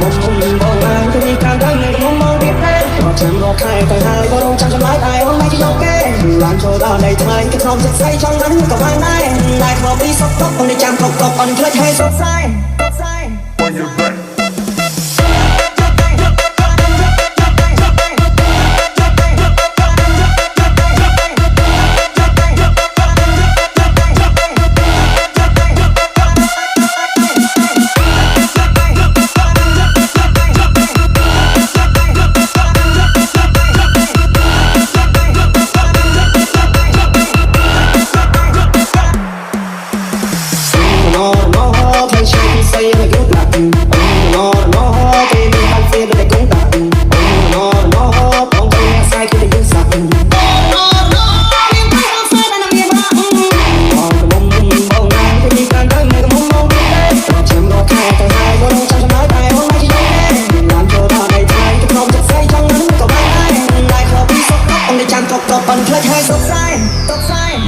បងឡើងទៅនេះការដឹងនៅក្នុងមកទៀតទេក៏ចាំរកខែទៅហើយក៏រងចាំចម្លើយតែអូនមិនជាយកគេឡើងចូលដល់នៃថ្ងៃក៏ក្នុងចិត្តស្អីចង់ដឹងក៏បានដែរតែខំពីសុខទុក្ខអូនចាំទុកទុកអូនភ្លេចឲ្យសុខស្អាយ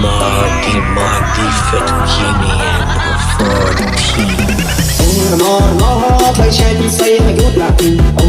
Marky Fettuccine and before the tea. Play champagne, say I good luck.